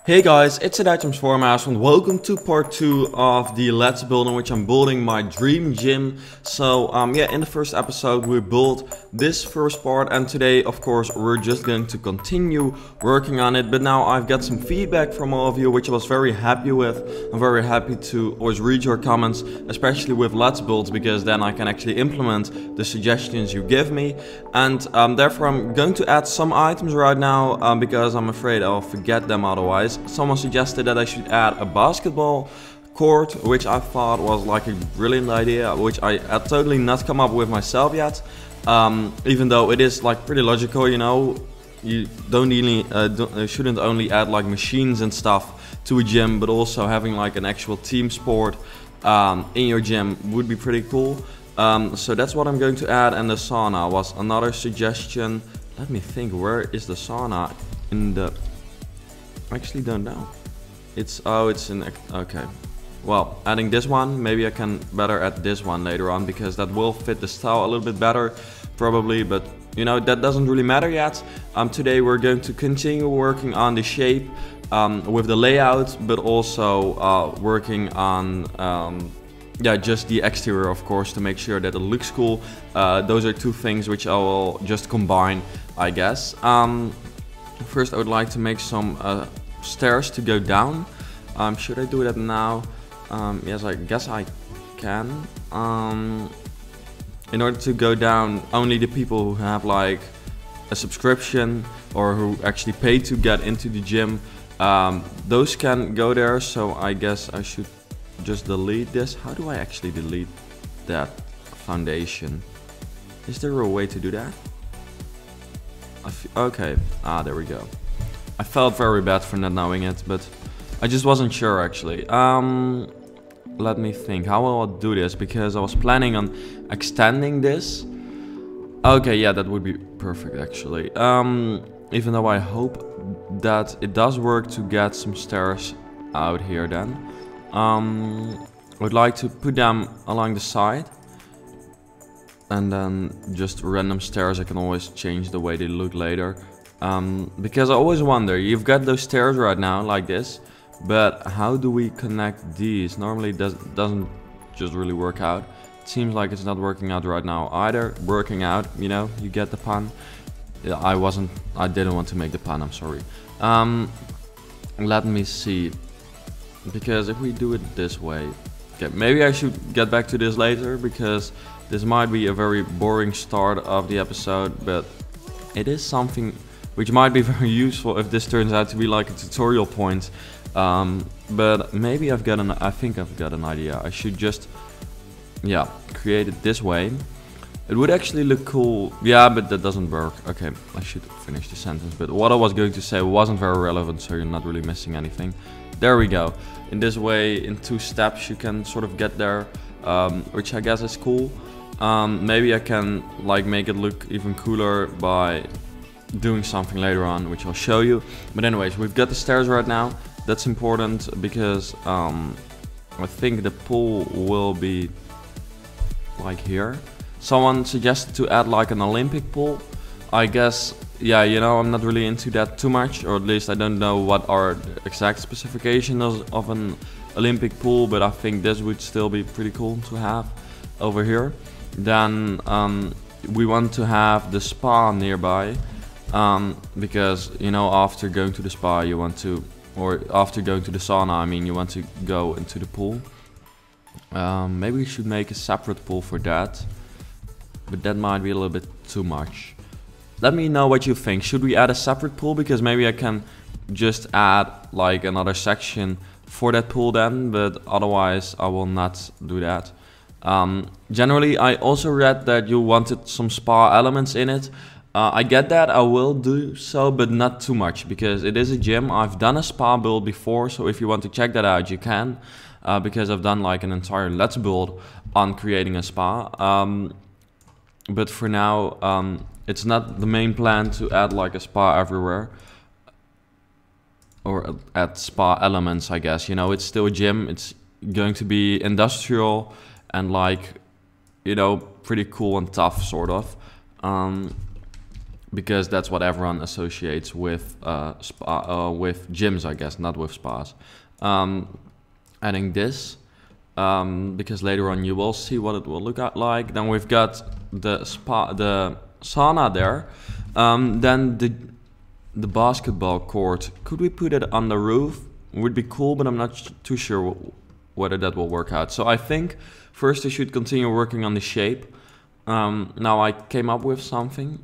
Hey guys, it's items4master and welcome to part 2 of the Let's Build in which I'm building my dream gym. So yeah, in the first episode we built this first part and today of course we're just going to continue working on it. But now I've got some feedback from all of you which I was very happy with. I'm very happy to always read your comments, especially with Let's Build, because then I can actually implement the suggestions you give me. And therefore I'm going to add some items right now because I'm afraid I'll forget them otherwise. Someone suggested that I should add a basketball court, which I thought was like a brilliant idea, which I had totally not come up with myself yet. Even though it is like pretty logical, you know, you don't really shouldn't only add like machines and stuff to a gym, but also having like an actual team sport in your gym would be pretty cool. So that's what I'm going to add, and the sauna was another suggestion. Let me think, where is the sauna in the... I actually don't know. It's in, okay. Well, adding this one, maybe I can better add this one later on because that will fit the style a little bit better probably, but you know, that doesn't really matter yet. Today we're going to continue working on the shape with the layout, but also working on yeah, just the exterior of course, to make sure that it looks cool. Those are two things which I will just combine, I guess. First I would like to make some stairs to go down. Should I do that now? Yes, I guess I can. In order to go down, only the people who have like a subscription or who actually pay to get into the gym, those can go there. So I guess I should just delete this. How do I actually delete that foundation? Is there a way to do that? Okay, there we go. I felt very bad for not knowing it, but I just wasn't sure actually. Let me think, how will I do this? Because I was planning on extending this. Okay, yeah, that would be perfect actually. Even though I hope that it does work to get some stairs out here then. I would like to put them along the side. And then just random stairs, I can always change the way they look later. Because I always wonder, you've got those stairs right now, like this, but how do we connect these? Normally it doesn't just really work out. It seems like it's not working out right now either. Working out, you know, you get the pun. Yeah, I didn't want to make the pun, I'm sorry. Let me see. Because if we do it this way, okay, maybe I should get back to this later, because this might be a very boring start of the episode, but it is something which might be very useful if this turns out to be like a tutorial point. But maybe I think I've got an idea. I should just, yeah, create it this way. It would actually look cool. Yeah, but that doesn't work. Okay, I should finish the sentence. But what I was going to say wasn't very relevant, so you're not really missing anything. There we go. In this way, in 2 steps, you can sort of get there, which I guess is cool. Maybe I can like make it look even cooler by doing something later on, which I'll show you. But anyways, we've got the stairs right now. That's important because I think the pool will be like here. Someone suggested to add like an Olympic pool. I guess, yeah, you know, I'm not really into that too much, or at least I don't know what are the exact specifications of an Olympic pool, but I think this would still be pretty cool to have over here. Then we want to have the spa nearby, because, you know, after going to the spa you want to, or after going to the sauna, I mean, you want to go into the pool. Maybe we should make a separate pool for that, but that might be a little bit too much. Let me know what you think. Should we add a separate pool? Because maybe I can just add like another section for that pool then, but otherwise I will not do that. Generally, I also read that you wanted some spa elements in it. I get that, I will do so, but not too much, because it is a gym. I've done a spa build before, so if you want to check that out, you can, because I've done like an entire Let's Build on creating a spa. But for now, it's not the main plan to add like a spa everywhere, or add spa elements, I guess. You know, it's still a gym. It's going to be industrial and like, you know, pretty cool and tough sort of. because that's what everyone associates with with gyms, I guess, not with spas. Adding this, because later on you will see what it will look like. Then we've got the sauna there. Then the basketball court. Could we put it on the roof? Would be cool, but I'm not too sure whether that will work out. So I think first I should continue working on the shape. Now I came up with something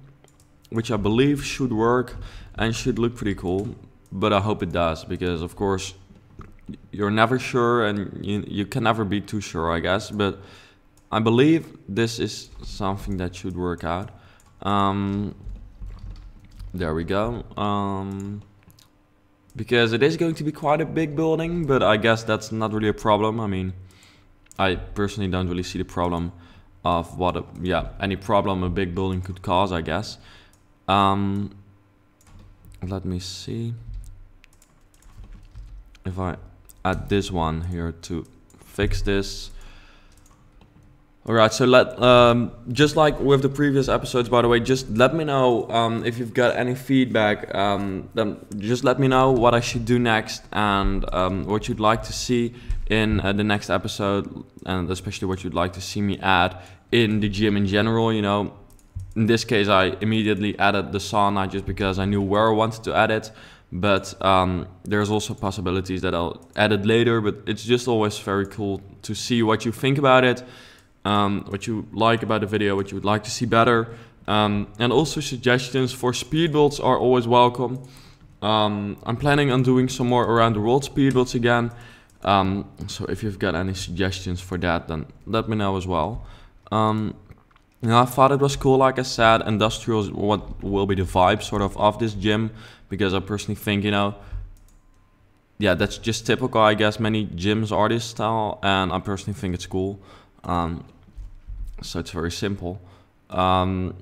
which I believe should work and should look pretty cool, but I hope it does, because of course you're never sure, and you can never be too sure, I guess, but I believe this is something that should work out. There we go. Because it is going to be quite a big building, but I guess that's not really a problem. I mean, I personally don't really see the problem of what any problem a big building could cause, I guess. Let me see if I add this one here to fix this. Alright, so just like with the previous episodes, by the way, just let me know if you've got any feedback. Then just let me know what I should do next, and what you'd like to see in the next episode, and especially what you'd like to see me add in the gym in general. You know, in this case, I immediately added the sauna just because I knew where I wanted to add it. But there's also possibilities that I'll add it later. But it's just always very cool to see what you think about it. What you like about the video, what you would like to see better, and also suggestions for speed builds are always welcome. I'm planning on doing some more around the world speed builds again, so if you've got any suggestions for that, then let me know as well. You know, I thought it was cool, like I said, industrial is what will be the vibe sort of this gym, because I personally think, you know, yeah, that's just typical, I guess. Many gyms are this style, and I personally think it's cool. So it's very simple, and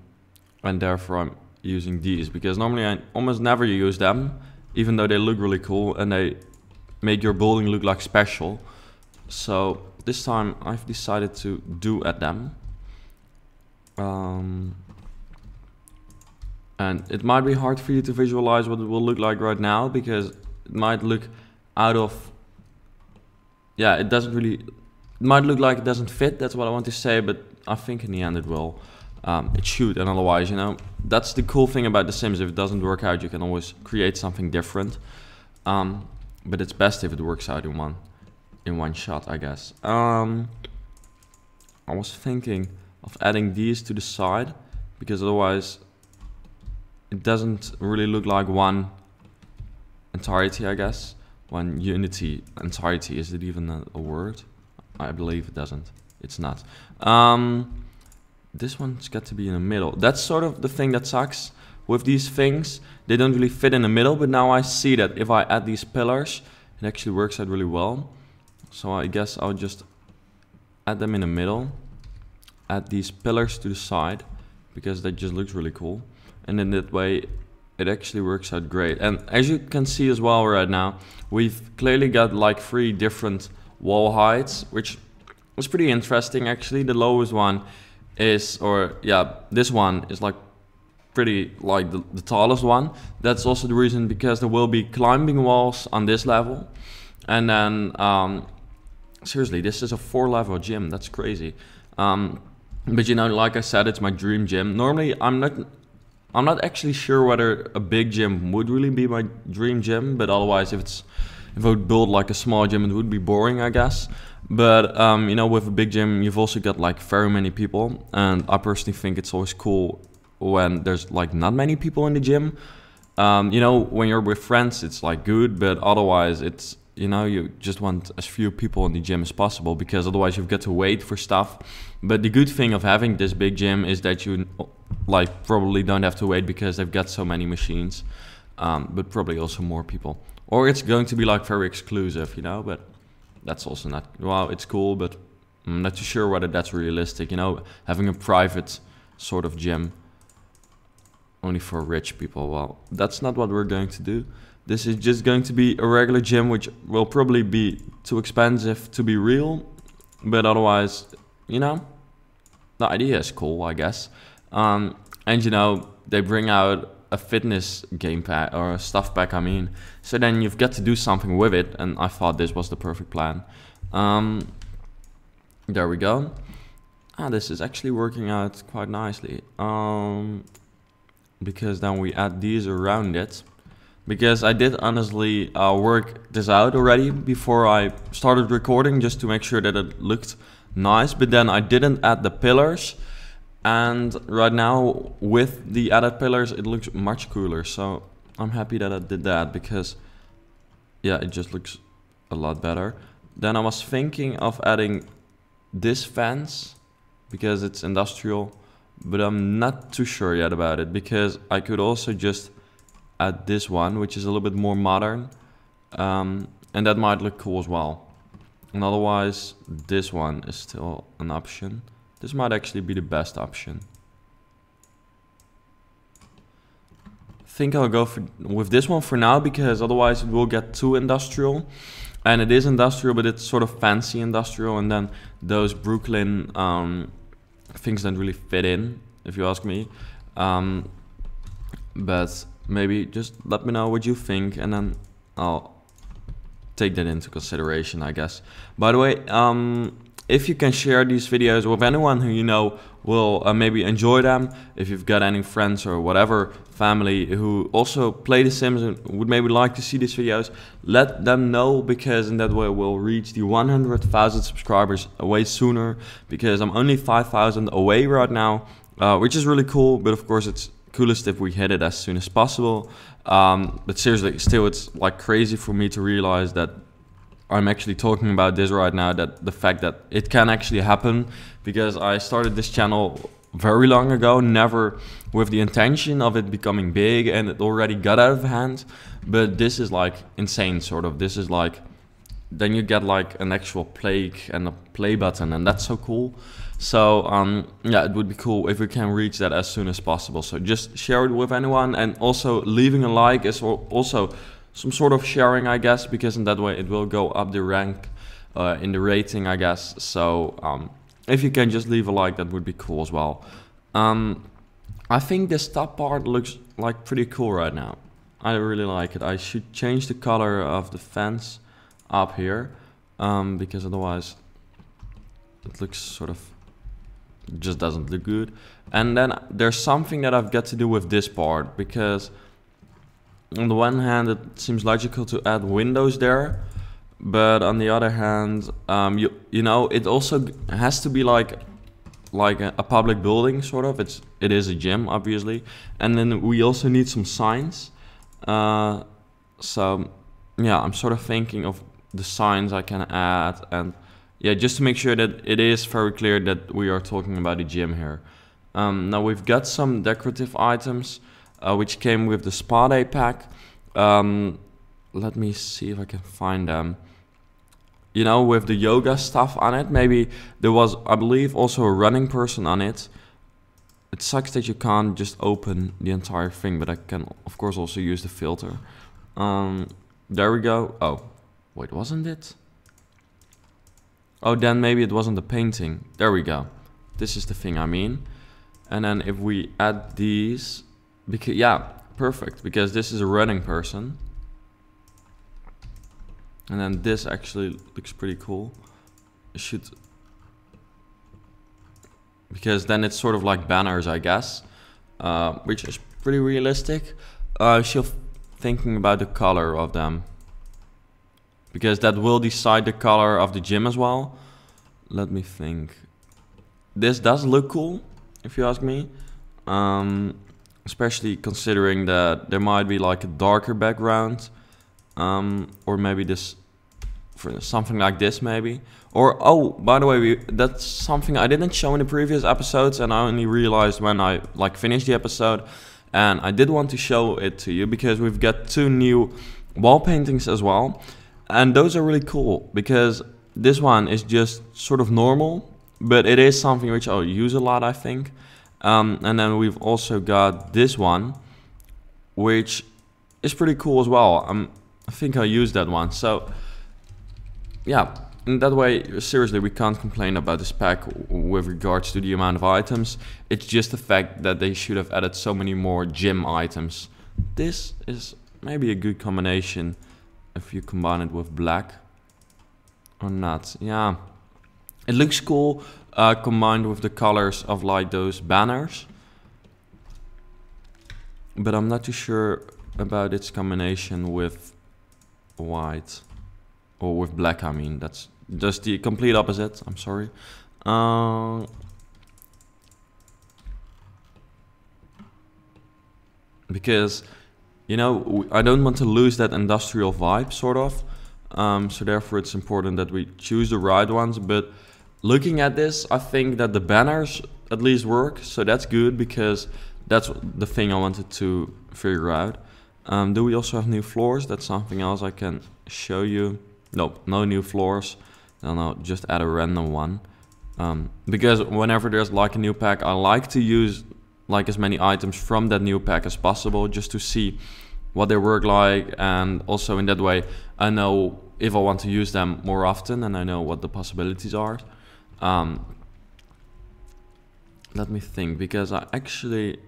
therefore I'm using these, because normally I almost never use them, even though they look really cool and they make your building look like special. So this time I've decided to add them, and it might be hard for you to visualize what it will look like right now, because it might look out of, yeah, it doesn't really. It might look like it doesn't fit, that's what I want to say, but I think in the end it will. It should, and otherwise, you know, that's the cool thing about The Sims. If it doesn't work out, you can always create something different. But it's best if it works out in one shot, I guess. I was thinking of adding these to the side, because otherwise it doesn't really look like one entirety, I guess. One unity entirety, is it even a word? I believe it doesn't. It's not. This one's got to be in the middle. That's sort of the thing that sucks with these things. They don't really fit in the middle, but now I see that if I add these pillars, it actually works out really well. So I guess I'll just add them in the middle. Add these pillars to the side, because that just looks really cool. And in that way, it actually works out great. And as you can see as well right now, we've clearly got like 3 different wall heights, which was pretty interesting actually. The lowest one is, or yeah, this one is like pretty like the tallest one. That's also the reason, because there will be climbing walls on this level. And then seriously, this is a 4-level gym. That's crazy. But you know, like I said, it's my dream gym. Normally I'm not actually sure whether a big gym would really be my dream gym, but otherwise if I would build like a small gym, it would be boring, I guess. But you know, with a big gym, you've also got like very many people, and I personally think it's always cool when there's like not many people in the gym. You know, when you're with friends, it's like good, but otherwise it's, you know, you just want as few people in the gym as possible, because otherwise you've got to wait for stuff. But the good thing of having this big gym is that you like probably don't have to wait, because they've got so many machines, but probably also more people. Or it's going to be like very exclusive, you know, but that's also not, well, it's cool, but I'm not too sure whether that's realistic, you know, having a private sort of gym only for rich people. Well, that's not what we're going to do. This is just going to be a regular gym, which will probably be too expensive to be real, but otherwise, you know, the idea is cool, I guess. And you know, they bring out a fitness game pack or a stuff pack, I mean. So then you've got to do something with it, and I thought this was the perfect plan. There we go. This is actually working out quite nicely. Because then we add these around it. Because I did honestly work this out already before I started recording, just to make sure that it looked nice, but then I didn't add the pillars, and right now with the added pillars it looks much cooler. So I'm happy that I did that, because yeah, it just looks a lot better. Then I was thinking of adding this fence because it's industrial, but I'm not too sure yet about it, because I could also just add this one, which is a little bit more modern, and that might look cool as well. And otherwise this one is still an option. This might actually be the best option. I think I'll go with this one for now, because otherwise it will get too industrial. And it is industrial, but it's sort of fancy industrial, and then those Brooklyn things don't really fit in, if you ask me. But maybe just let me know what you think, and then I'll take that into consideration, I guess. By the way, if you can share these videos with anyone who you know will maybe enjoy them, if you've got any friends or whatever, family who also play The Sims and would maybe like to see these videos, let them know, because in that way we'll reach the 100,000 subscribers way sooner, because I'm only 5,000 away right now, which is really cool, but of course it's coolest if we hit it as soon as possible. But seriously, still it's like crazy for me to realize that I'm actually talking about this right now, that the fact that it can actually happen, because I started this channel very long ago, never with the intention of it becoming big, and it already got out of hand. But this is like insane, sort of. This is like, then you get like an actual play and a play button, and that's so cool. So yeah, it would be cool if we can reach that as soon as possible. So just share it with anyone, and also leaving a like is also some sort of sharing, I guess, because in that way it will go up the rank in the rating, I guess. So if you can just leave a like, that would be cool as well. I think this top part looks like pretty cool right now. I really like it. I should change the color of the fence up here, because otherwise it looks sort of, just doesn't look good. And then there's something that I've got to do with this part, because on the one hand it seems logical to add windows there, but on the other hand, you know, it also has to be like a public building, sort of. It is a gym, obviously, and then we also need some signs. So yeah, I'm sort of thinking of the signs I can add, and yeah, just to make sure that it is very clear that we are talking about a gym here. Now we've got some decorative items which came with the spa day pack. Let me see if I can find them. You know, with the yoga stuff on it. Maybe there was, I believe, also a running person on it. It sucks that you can't just open the entire thing, but I can of course also use the filter. There we go. Oh, wait, wasn't it? Oh, then maybe it wasn't the painting. There we go. This is the thing I mean. And then if we add these, because yeah, perfect, because this is a running person. And then this actually looks pretty cool. It should, because then it's sort of like banners, I guess, which is pretty realistic. Still thinking about the color of them, because that will decide the color of the gym as well. Let me think. This does look cool, if you ask me. Especially considering that there might be like a darker background. Or maybe this, for something like this maybe. Or, oh, by the way, that's something I didn't show in the previous episodes, and I only realized when I like finished the episode. And I did want to show it to you, because we've got 2 new wall paintings as well. And those are really cool, because this one is just sort of normal, but it is something which I'll use a lot, I think. And then we've also got this one, which is pretty cool as well. I think I'll use that one. So yeah, in that way, seriously, we can't complain about this pack with regards to the amount of items. It's just the fact that they should have added so many more gym items. This is maybe a good combination if you combine it with black or not. Yeah, it looks cool combined with the colors of like those banners, but I'm not too sure about its combination with white or with black. I mean, that's just the complete opposite. I'm sorry. Because, you know, I don't want to lose that industrial vibe, sort of. So therefore it's important that we choose the right ones. But looking at this, I think that the banners at least work. So that's good, because that's the thing I wanted to figure out. Do we also have new floors? That's something else I can show you. Nope, no new floors. Then I'll just add a random one. Because whenever there's like a new pack, I like to use like as many items from that new pack as possible, just to see what they work like, and also in that way I know if I want to use them more often, and I know what the possibilities are. Let me think, because I actually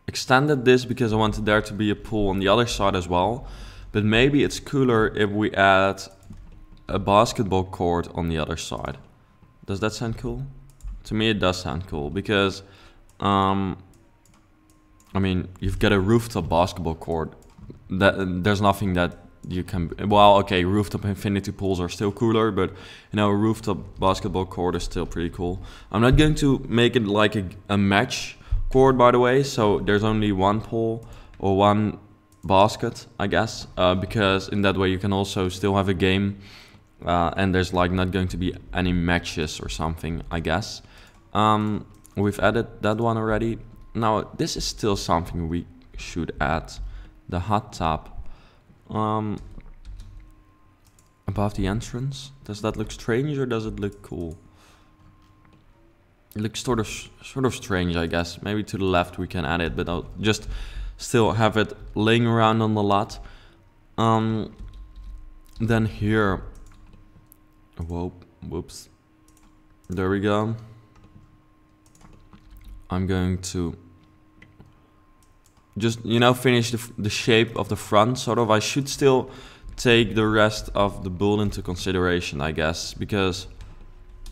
extended this because I wanted there to be a pool on the other side as well, but maybe it's cooler if we add a basketball court on the other side. Does that sound cool? To me it does sound cool, because I mean, you've got a rooftop basketball court. There's nothing that you can... Well, okay, rooftop infinity pools are still cooler, but, you know, a rooftop basketball court is still pretty cool. I'm not going to make it like a match court, by the way, so there's only one pool or one basket, I guess, because in that way you can also still have a game, and there's like not going to be any matches or something, I guess. We've added that one already. Now, this is still something we should add. The hot tub. Above the entrance. Does that look strange or does it look cool? It looks sort of strange, I guess. Maybe to the left we can add it, but I'll just still have it laying around on the lot. Then here... Whoa, whoops. There we go. I'm going to just, you know, finish the shape of the front, sort of. I should still take the rest of the build into consideration, I guess, because,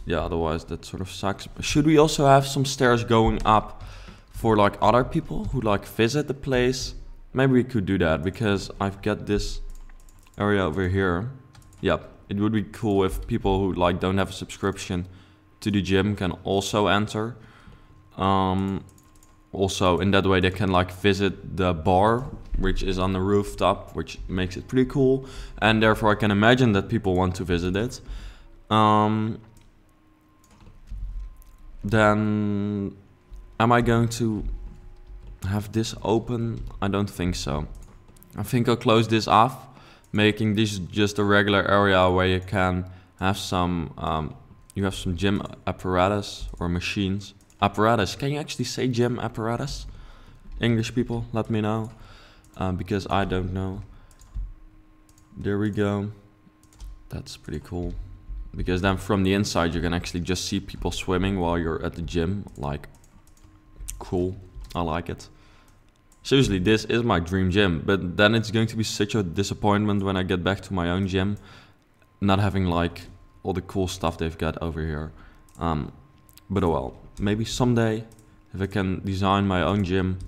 yeah, otherwise that sort of sucks. Should we also have some stairs going up for, like, other people who, like, visit the place? Maybe we could do that, because I've got this area over here. Yep, it would be cool if people who, like, don't have a subscription to the gym can also enter. Also in that way they can like visit the bar, which is on the rooftop, which makes it pretty cool, and therefore I can imagine that people want to visit it. Then am I going to have this open? I don't think so. I think I'll close this off, making this just a regular area where you can have some gym apparatus or machines. Apparatus. Can you actually say gym apparatus? English people, let me know, because I don't know. There we go. That's pretty cool, because then from the inside you can actually just see people swimming while you're at the gym. Like, cool. I like it. Seriously, this is my dream gym, but then it's going to be such a disappointment when I get back to my own gym, not having like all the cool stuff they've got over here. But oh well. Maybe someday, if I can design my own gym,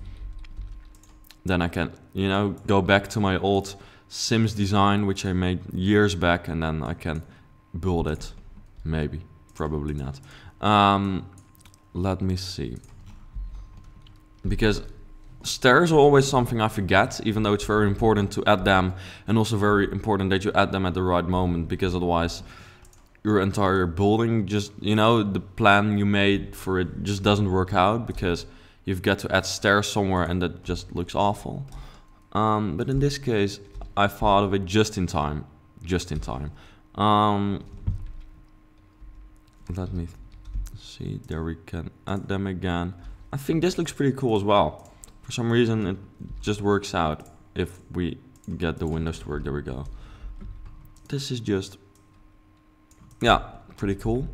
then I can, you know, go back to my old Sims design, which I made years back, and then I can build it. Maybe. Probably not. Let me see. Because stairs are always something I forget, even though it's very important to add them, and also very important that you add them at the right moment, because otherwise your entire building, just, you know, the plan you made for it just doesn't work out, because you've got to add stairs somewhere and that just looks awful. But in this case, I thought of it just in time. Let me see, there we can add them again. I think this looks pretty cool as well. For some reason it just works out if we get the windows to work. There we go. This is just yeah, pretty cool.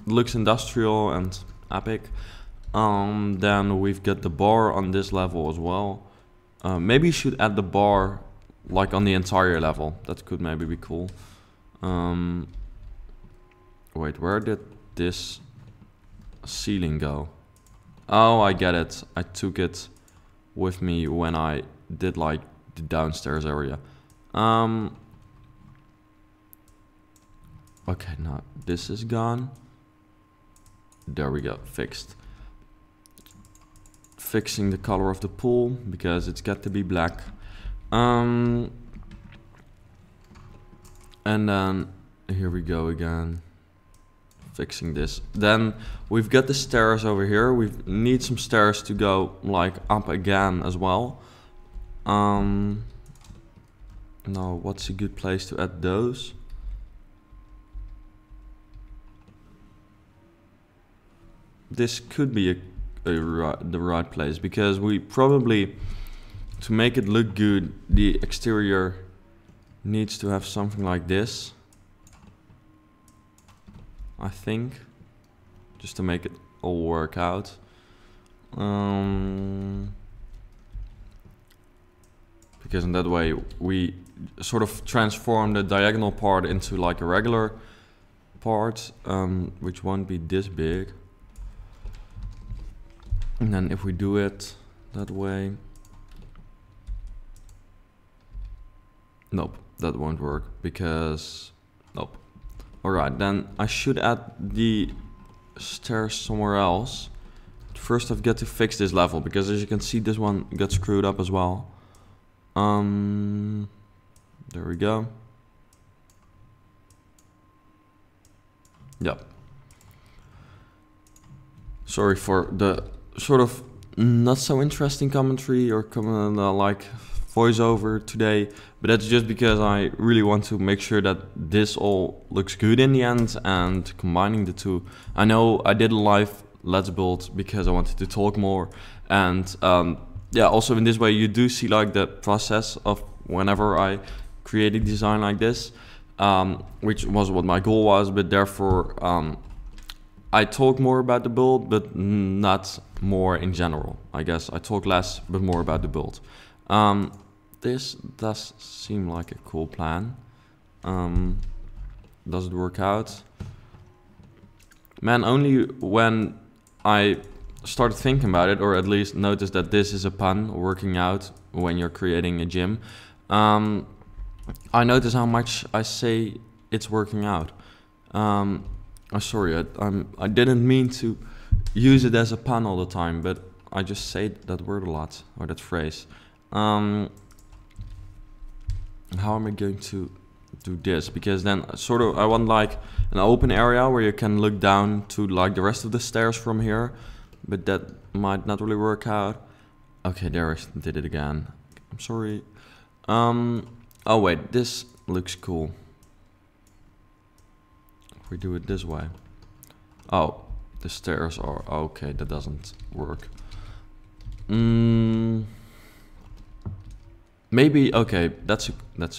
It looks industrial and epic. Then we've got the bar on this level as well. Maybe you should add the bar like on the entire level. That could maybe be cool. Wait, where did this ceiling go? Oh, I get it. I took it with me when I did like the downstairs area. Okay, now this is gone. There we go, fixed. Fixing the color of the pool because it's got to be black. And then here we go again. Fixing this. Then we've got the stairs over here. We need some stairs to go like up again as well. Now what's a good place to add those? This could be the right place because we probably, to make it look good, the exterior needs to have something like this, I think, just to make it all work out. Because in that way we sort of transform the diagonal part into like a regular part, which won't be this big. And then if we do it that way, nope, that won't work because, nope. Alright, then I should add the stairs somewhere else. First I've got to fix this level because as you can see this one got screwed up as well. There we go. Yep. Sorry for the sort of not so interesting commentary or like voiceover today, but that's just because I really want to make sure that this all looks good in the end and combining the two. I know I did a live Let's Build because I wanted to talk more, and yeah, also in this way you do see like the process of whenever I create a design like this, which was what my goal was, but therefore I talk more about the build, but not more in general. I guess I talk less, but more about the build. This does seem like a cool plan. Does it work out? Man, only when I started thinking about it, or at least noticed that this is a pun, working out when you're creating a gym, I notice how much I say it's working out. Sorry, I didn't mean to use it as a pun all the time, but I just say that word a lot, or that phrase. How am I going to do this? Because then sort of I want like an open area where you can look down to like the rest of the stairs from here, but that might not really work out. Okay, there I did it again. I'm sorry. Oh wait, this looks cool. We do it this way. Oh, the stairs are okay. That doesn't work. Maybe okay. That's a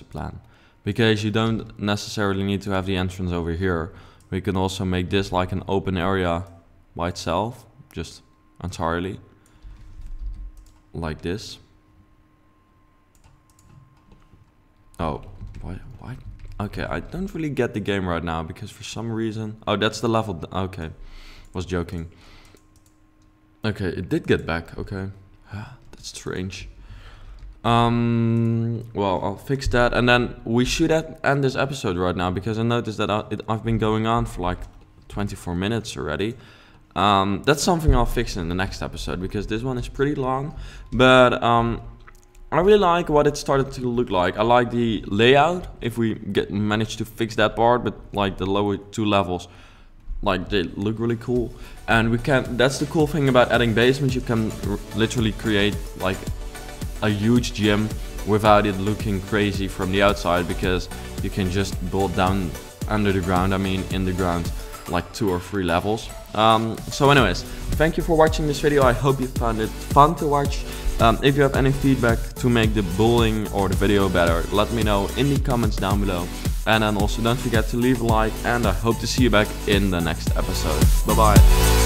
plan, because you don't necessarily need to have the entrance over here. We can also make this like an open area by itself, just entirely like this. Oh, why? Okay, I don't really get the game right now because for some reason... Oh, that's the level... Okay, was joking. Okay, it did get back, okay. That's strange. Well, I'll fix that. And then we should end this episode right now because I noticed that I've been going on for like 24 minutes already. That's something I'll fix in the next episode because this one is pretty long. But... I really like what it started to look like. I like the layout, if we manage to fix that part, but like the lower two levels, like they look really cool. And we can, that's the cool thing about adding basements, you can literally create like a huge gym without it looking crazy from the outside, because you can just build down under the ground, I mean in the ground, like 2 or 3 levels. So anyways, thank you for watching this video. I hope you found it fun to watch. If you have any feedback to make the building or the video better, let me know in the comments down below. And then also don't forget to leave a like, and I hope to see you back in the next episode. Bye bye.